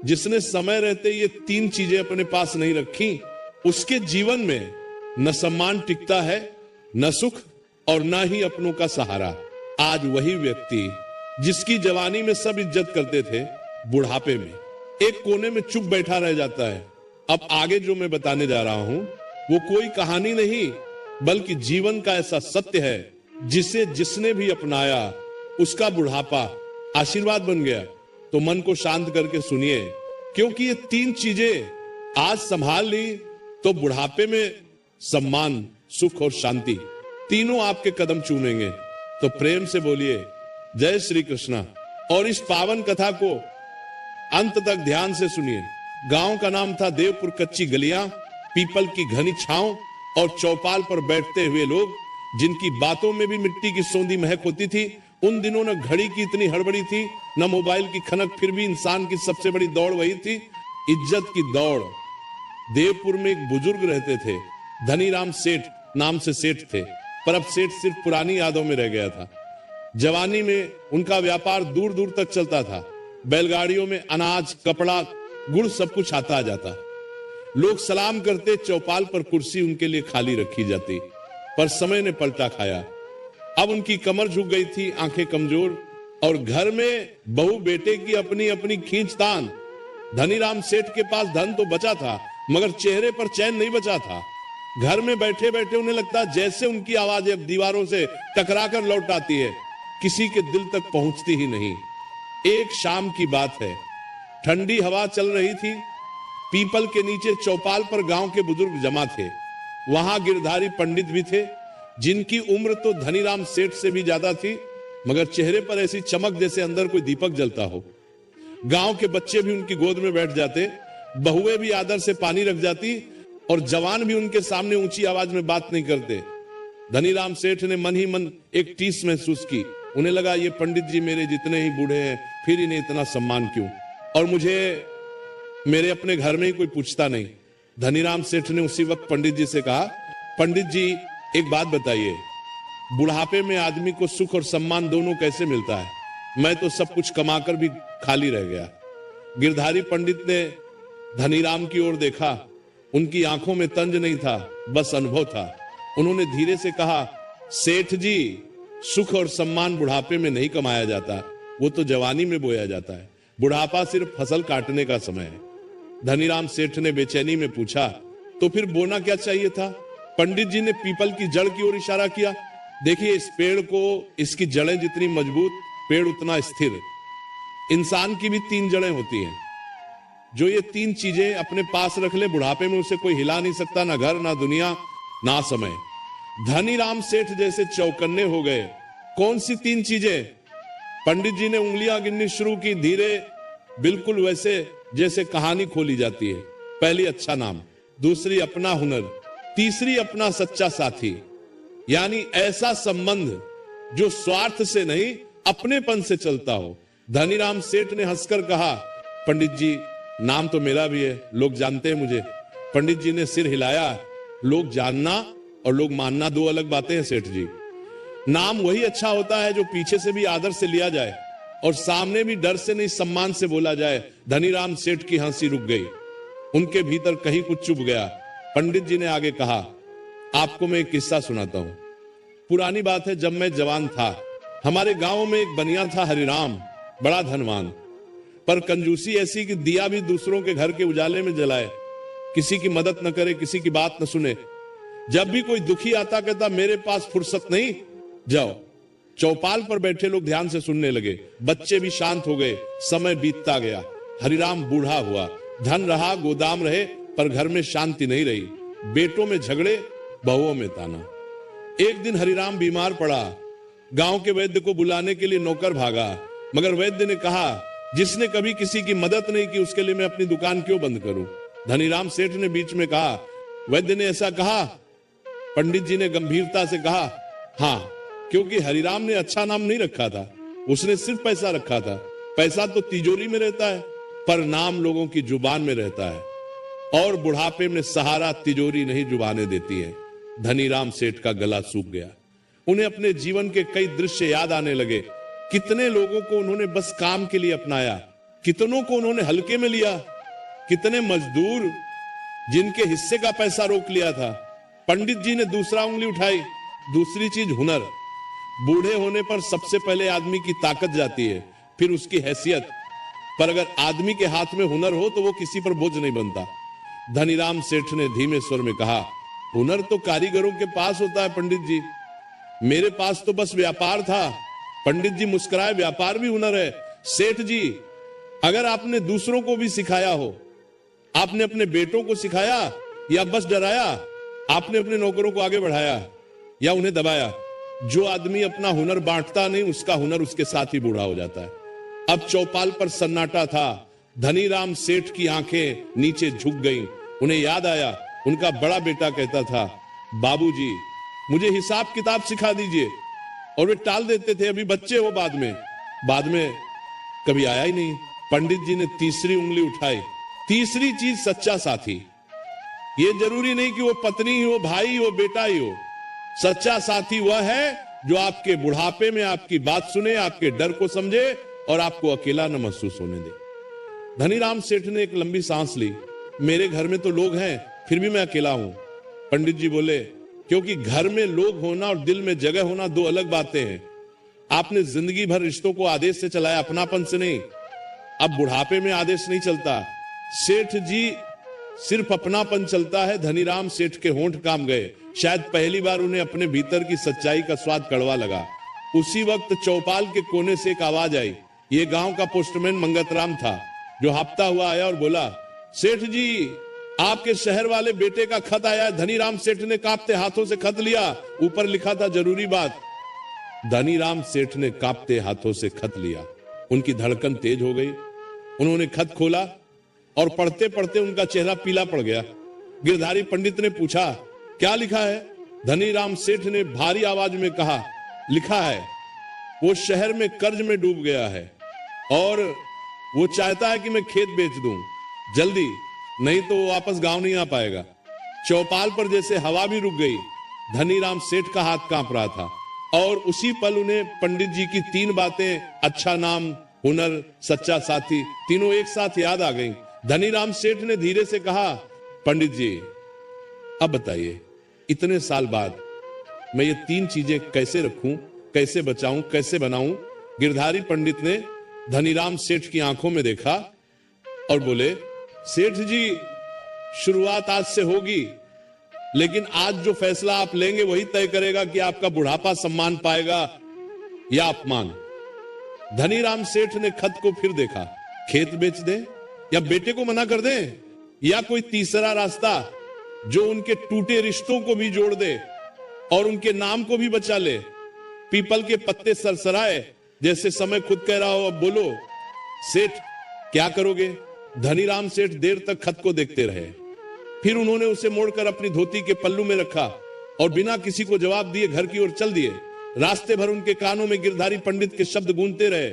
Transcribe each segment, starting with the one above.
जिसने समय रहते ये तीन चीजें अपने पास नहीं रखी, उसके जीवन में न सम्मान टिकता है, न सुख और न ही अपनों का सहारा। आज वही व्यक्ति जिसकी जवानी में सब इज्जत करते थे, बुढ़ापे में एक कोने में चुप बैठा रह जाता है। अब आगे जो मैं बताने जा रहा हूं वो कोई कहानी नहीं बल्कि जीवन का ऐसा सत्य है जिसे जिसने भी अपनाया उसका बुढ़ापा आशीर्वाद बन गया। तो मन को शांत करके सुनिए, क्योंकि ये तीन चीजें आज संभाल ली तो बुढ़ापे में सम्मान, सुख और शांति तीनों आपके कदम चूमेंगे। तो प्रेम से बोलिए जय श्री कृष्णा और इस पावन कथा को अंत तक ध्यान से सुनिए। गांव का नाम था देवपुर। कच्ची गलियां, पीपल की घनी छांव और चौपाल पर बैठते हुए लोग, जिनकी बातों में भी मिट्टी की सौंधी महक होती थी। उन दिनों न घड़ी की इतनी हड़बड़ी थी, न मोबाइल की खनक, फिर भी इंसान की सबसे बड़ी दौड़ वही थी, इज्जत की दौड़। देवपुर में एक बुजुर्ग रहते थे, धनीराम सेठ नाम से सेठ थे, पर अब सेठ सिर्फ पुरानी यादों में रह गया था। जवानी में उनका व्यापार दूर दूर तक चलता था। बैलगाड़ियों में अनाज, कपड़ा, गुड़ सब कुछ आता आ जाता। लोग सलाम करते, चौपाल पर कुर्सी उनके लिए खाली रखी जाती। पर समय ने पलटा खाया। अब उनकी कमर झुक गई थी, आंखें कमजोर, और घर में बहू बेटे की अपनी अपनी खींचतान। धनीराम सेठ के पास धन तो बचा था, मगर चेहरे पर चैन नहीं बचा था। घर में बैठे बैठे उन्हें लगता जैसे उनकी आवाज अब दीवारों से टकराकर लौट आती है, किसी के दिल तक पहुंचती ही नहीं। एक शाम की बात है, ठंडी हवा चल रही थी। पीपल के नीचे चौपाल पर गांव के बुजुर्ग जमा थे। वहां गिरधारी पंडित भी थे, जिनकी उम्र तो धनीराम सेठ से भी ज्यादा थी, मगर चेहरे पर ऐसी चमक जैसे अंदर कोई दीपक जलता हो। गांव के बच्चे भी उनकी गोद में बैठ जाते, बहुएं भी आदर से पानी रख जाती, और जवान भी उनके सामने ऊंची आवाज में बात नहीं करते। धनीराम सेठ ने मन ही मन एक टीस महसूस की। उन्हें लगा ये पंडित जी मेरे जितने ही बूढ़े हैं, फिर इन्हें इतना सम्मान क्यों, और मुझे मेरे अपने घर में ही कोई पूछता नहीं। धनीराम सेठ ने उसी वक्त पंडित जी से कहा, पंडित जी एक बात बताइए, बुढ़ापे में आदमी को सुख और सम्मान दोनों कैसे मिलता है? मैं तो सब कुछ कमाकर भी खाली रह गया। गिरधारी पंडित ने धनीराम की ओर देखा। उनकी आंखों में तंज नहीं था, बस अनुभव था। उन्होंने धीरे से कहा, सेठ जी, सुख और सम्मान बुढ़ापे में नहीं कमाया जाता, वो तो जवानी में बोया जाता है। बुढ़ापा सिर्फ फसल काटने का समय है। धनीराम सेठ ने बेचैनी में पूछा, तो फिर बोना क्या चाहिए था? पंडित जी ने पीपल की जड़ की ओर इशारा किया। देखिए, इस पेड़ को, इसकी जड़ें जितनी मजबूत, पेड़ उतना स्थिर। इंसान की भी तीन जड़ें होती हैं। जो ये तीन चीजें अपने पास रख ले, बुढ़ापे में उसे कोई हिला नहीं सकता, ना घर, ना दुनिया, ना समय। धनीराम सेठ जैसे चौकन्ने हो गए। कौन सी तीन चीजें? पंडित जी ने उंगलियां गिननी शुरू की, धीरे, बिल्कुल वैसे जैसे कहानी खोली जाती है। पहली अच्छा नाम, दूसरी अपना हुनर, तीसरी अपना सच्चा साथी। यानी ऐसा संबंध जो स्वार्थ से नहीं, अपनेपन से चलता हो। धनीराम सेठ ने हंसकर कहा, पंडित जी, नाम तो मेरा भी है, लोग जानते हैं मुझे। पंडित जी ने सिर हिलाया। लोग जानना और लोग मानना दो अलग बातें हैं सेठ जी। नाम वही अच्छा होता है जो पीछे से भी आदर से लिया जाए और सामने भी डर से नहीं, सम्मान से बोला जाए। धनीराम सेठ की हंसी रुक गई। उनके भीतर कहीं कुछ चुभ गया। पंडित जी ने आगे कहा, आपको मैं एक किस्सा सुनाता हूं। पुरानी बात है, जब मैं जवान था, हमारे गांव में एक बनिया था हरिराम, बड़ा धनवान, पर कंजूसी ऐसी कि दिया भी दूसरों के घर के उजाले में जलाए, किसी की मदद न करे, किसी की बात न सुने। जब भी कोई दुखी आता कहता, मेरे पास फुर्सत नहीं, जाओ। चौपाल पर बैठे लोग ध्यान से सुनने लगे, बच्चे भी शांत हो गए। समय बीतता गया, हरिराम बूढ़ा हुआ। धन रहा, गोदाम रहे, पर घर में शांति नहीं रही। बेटों में झगड़े, बहुओं में ताना। एक दिन हरिराम बीमार पड़ा। गांव के वैद्य को बुलाने के लिए नौकर भागा, मगर वैद्य ने कहा, जिसने कभी किसी की मदद नहीं की, उसके लिए मैं अपनी दुकान क्यों बंद करूं? धनीराम सेठ ने बीच में कहा, वैद्य ने ऐसा कहा? पंडित जी ने गंभीरता से कहा, हाँ, क्योंकि हरिराम ने अच्छा नाम नहीं रखा था, उसने सिर्फ पैसा रखा था। पैसा तो तिजोरी में रहता है, पर नाम लोगों की जुबान में रहता है, और बुढ़ापे में सहारा तिजोरी नहीं जुबानें देती है। धनीराम सेठ का गला सूख गया। उन्हें अपने जीवन के कई दृश्य याद आने लगे। कितने लोगों को उन्होंने बस काम के लिए अपनाया, कितनों को उन्होंने हल्के में लिया, कितने मजदूर जिनके हिस्से का पैसा रोक लिया था। पंडित जी ने दूसरा उंगली उठाई। दूसरी चीज हुनर। बूढ़े होने पर सबसे पहले आदमी की ताकत जाती है, फिर उसकी हैसियत। पर अगर आदमी के हाथ में हुनर हो तो वो किसी पर बोझ नहीं बनता। धनीराम सेठ ने धीमे स्वर में कहा, हुनर तो कारीगरों के पास होता है पंडित जी, मेरे पास तो बस व्यापार था। पंडित जी मुस्कुराए, व्यापार भी हुनर है। सेठ जी, अगर आपने दूसरों को भी सिखाया हो, आपने अपने बेटों को सिखाया या बस डराया? आपने अपने नौकरों को आगे बढ़ाया या उन्हें दबाया? जो आदमी अपना हुनर बांटता नहीं, उसका हुनर उसके साथ ही बूढ़ा हो जाता है। अब चौपाल पर सन्नाटा था। धनीराम सेठ की आंखें नीचे झुक गईं। उन्हें याद आया, उनका बड़ा बेटा कहता था, बाबूजी मुझे हिसाब किताब सिखा दीजिए, और वे टाल देते थे, अभी बच्चे हो, बाद में कभी आया ही नहीं। पंडित जी ने तीसरी उंगली उठाई। तीसरी चीज सच्चा साथी। ये जरूरी नहीं कि वो पत्नी ही हो, भाई हो, बेटा ही हो। सच्चा साथी वह है जो आपके बुढ़ापे में आपकी बात सुने, आपके डर को समझे और आपको अकेला न महसूस होने दे। धनीराम सेठ ने एक लंबी सांस ली। मेरे घर में तो लोग हैं, फिर भी मैं अकेला हूं। पंडित जी बोले, क्योंकि घर में लोग होना और दिल में जगह होना दो अलग बातें हैं। आपने जिंदगी भर रिश्तों को आदेश से चलाया, अपनापन से नहीं। अब बुढ़ापे में आदेश नहीं चलता। सेठ जी, सिर्फ अपनापन चलता है। धनीराम सेठ के होंठ काम गए। शायद पहली बार उन्हें अपने भीतर की सच्चाई का स्वाद कड़वा लगा। उसी वक्त चौपाल के कोने से एक आवाज आई। ये गांव का पोस्टमैन मंगतराम था, जो हांफता हुआ आया और बोला, सेठ जी, आपके शहर वाले बेटे का खत आया है। धनीराम सेठ ने कांपते हाथों से खत लिया। ऊपर लिखा था, जरूरी बात। धनीराम सेठ ने कांपते हाथों से खत लिया। उनकी धड़कन तेज हो गई। उन्होंने खत खोला और पढ़ते पढ़ते उनका चेहरा पीला पड़ गया। गिरधारी पंडित ने पूछा, क्या लिखा है? धनीराम सेठ ने भारी आवाज में कहा, लिखा है, वो शहर में कर्ज में डूब गया है और वो चाहता है कि मैं खेत बेच दूं जल्दी, नहीं तो वो वापस गांव नहीं आ पाएगा। चौपाल पर जैसे हवा भी रुक गई। धनीराम सेठ का हाथ कांप रहा था और उसी पल उन्हें पंडित जी की तीन बातें, अच्छा नाम, हुनर, सच्चा साथी, तीनों एक साथ याद आ गईं। धनीराम सेठ ने धीरे से कहा, पंडित जी, अब बताइए, इतने साल बाद मैं ये तीन चीजें कैसे रखूं, कैसे बचाऊं, कैसे बनाऊं? गिरधारी पंडित ने धनीराम सेठ की आंखों में देखा और बोले, सेठ जी, शुरुआत आज से होगी, लेकिन आज जो फैसला आप लेंगे वही तय करेगा कि आपका बुढ़ापा सम्मान पाएगा या अपमान। धनीराम सेठ ने खत को फिर देखा। खेत बेच दें या बेटे को मना कर दें, या कोई तीसरा रास्ता जो उनके टूटे रिश्तों को भी जोड़ दे और उनके नाम को भी बचा ले। पीपल के पत्ते सरसराए जैसे समय खुद कह रहा हो, अब बोलो सेठ, क्या करोगे? धनीराम सेठ देर तक खत को देखते रहे। फिर उन्होंने उसे मोड़कर अपनी धोती के पल्लू में रखा और बिना किसी को जवाब दिए घर की ओर चल दिए। रास्ते भर उनके कानों में गिरधारी पंडित के शब्द गूंजते रहे,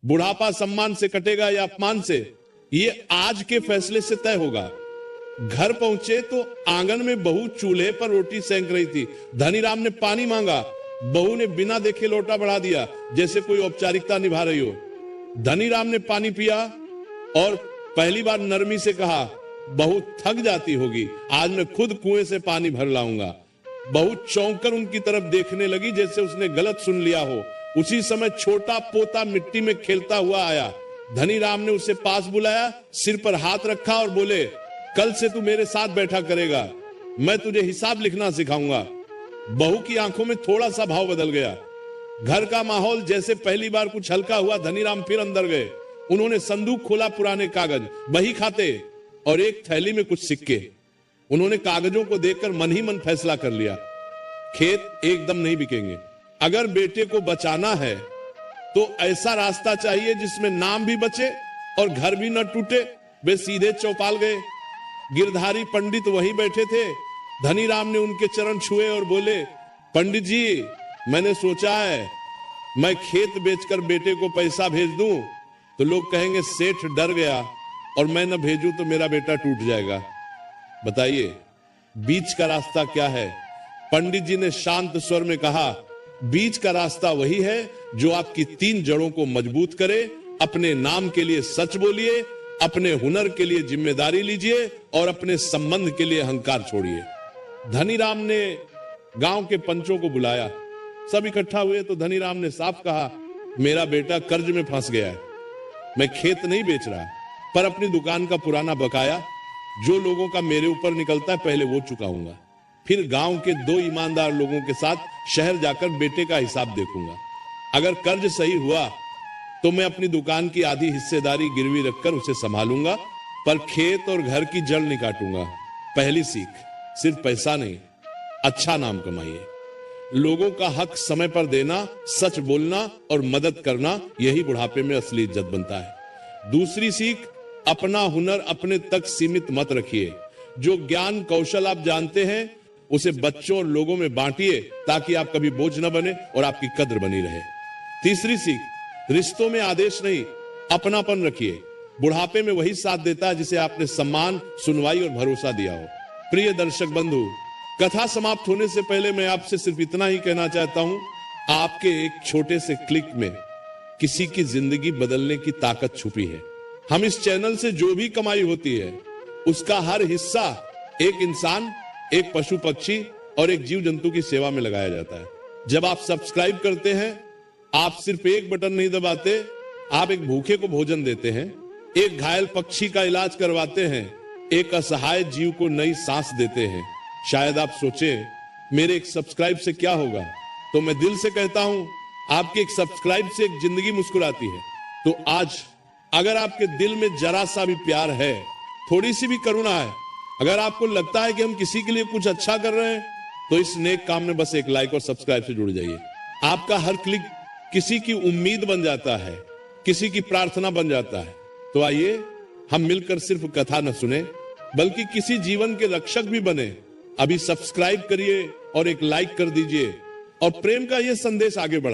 बुढ़ापा सम्मान से कटेगा या अपमान से, ये आज के फैसले से तय होगा। घर पहुंचे तो आंगन में बहू चूल्हे पर रोटी सेंक रही थी। धनीराम ने पानी मांगा। बहू ने बिना देखे लोटा बढ़ा दिया, जैसे कोई औपचारिकता निभा रही हो। धनीराम ने पानी पिया और पहली बार नरमी से कहा, बहू थक जाती होगी, आज मैं खुद कुएं से पानी भर लाऊंगा। बहू चौंक कर उनकी तरफ देखने लगी, जैसे उसने गलत सुन लिया हो। उसी समय छोटा पोता मिट्टी में खेलता हुआ आया। धनीराम ने उसे पास बुलाया, सिर पर हाथ रखा और बोले, कल से तू मेरे साथ बैठा करेगा, मैं तुझे हिसाब लिखना सिखाऊंगा। बहू की आंखों में थोड़ा सा भाव बदल गया। घर का माहौल जैसे पहली बार कुछ हल्का हुआ। धनीराम फिर अंदर गए। उन्होंने संदूक खोला, पुराने कागज, बही खाते और एक थैली में कुछ सिक्के। उन्होंने कागजों को देखकर मन ही मन फैसला कर लिया, खेत एकदम नहीं बिकेंगे। अगर बेटे को बचाना है तो ऐसा रास्ता चाहिए जिसमें नाम भी बचे और घर भी न टूटे। वे सीधे चौपाल गए। गिरधारी पंडित वहीं बैठे थे। धनीराम ने उनके चरण छुए और बोले, पंडित जी, मैंने सोचा है मैं खेत बेचकर बेटे को पैसा भेज दूं तो लोग कहेंगे सेठ डर गया, और मैं न भेजूं तो मेरा बेटा टूट जाएगा। बताइए बीच का रास्ता क्या है? पंडित जी ने शांत स्वर में कहा, बीच का रास्ता वही है जो आपकी तीन जड़ों को मजबूत करे अपने नाम के लिए सच बोलिए, अपने हुनर के लिए जिम्मेदारी लीजिए और अपने संबंध के लिए अहंकार छोड़िए। धनीराम ने गांव के पंचों को बुलाया, सब इकट्ठा हुए तो धनीराम ने साफ कहा, मेरा बेटा कर्ज में फंस गया है, मैं खेत नहीं बेच रहा पर अपनी दुकान का पुराना बकाया जो लोगों का मेरे ऊपर निकलता है पहले वो चुकाऊंगा, फिर गांव के 2 ईमानदार लोगों के साथ शहर जाकर बेटे का हिसाब देखूंगा। अगर कर्ज सही हुआ तो मैं अपनी दुकान की आधी हिस्सेदारी गिरवी रखकर उसे संभालूंगा, पर खेत और घर की जड़ नहीं काटूंगा। पहली सीख, सिर्फ पैसा नहीं, अच्छा नाम कमाइए। लोगों का हक समय पर देना, सच बोलना और मदद करना, यही बुढ़ापे में असली इज्जत बनता है। दूसरी सीख, अपना हुनर अपने तक सीमित मत रखिए। जो ज्ञान कौशल आप जानते हैं उसे बच्चों और लोगों में बांटिए ताकि आप कभी बोझ न बने और आपकी कद्र बनी रहे। तीसरी सीख, रिश्तों में आदेश नहीं, अपनापन रखिए। बुढ़ापे में वही साथ देता है जिसे आपने सम्मान, सुनवाई और भरोसा दिया हो। प्रिय दर्शक बंधु, कथा समाप्त होने से पहले मैं आपसे सिर्फ इतना ही कहना चाहता हूं, आपके एक छोटे से क्लिक में किसी की जिंदगी बदलने की ताकत छुपी है। हम इस चैनल से जो भी कमाई होती है उसका हर हिस्सा एक इंसान, एक पशु पक्षी और एक जीव जंतु की सेवा में लगाया जाता है। जब आप सब्सक्राइब करते हैं, आप सिर्फ एक बटन नहीं दबाते, आप एक भूखे को भोजन देते हैं, एक घायल पक्षी का इलाज करवाते हैं, एक असहाय जीव को नई सांस देते हैं। शायद आप सोचें मेरे एक सब्सक्राइब से क्या होगा, तो मैं दिल से कहता हूं आपके एक सब्सक्राइब से एक जिंदगी मुस्कुराती है। तो आज अगर आपके दिल में जरा सा भी प्यार है, थोड़ी सी भी करुणा है, अगर आपको लगता है कि हम किसी के लिए कुछ अच्छा कर रहे हैं, तो इस नेक काम में बस एक लाइक और सब्सक्राइब से जुड़ जाइए। आपका हर क्लिक किसी की उम्मीद बन जाता है, किसी की प्रार्थना बन जाता है। तो आइए हम मिलकर सिर्फ कथा न सुने बल्कि किसी जीवन के रक्षक भी बने। अभी सब्सक्राइब करिए और एक लाइक कर दीजिए और प्रेम का यह संदेश आगे बढ़ाइए।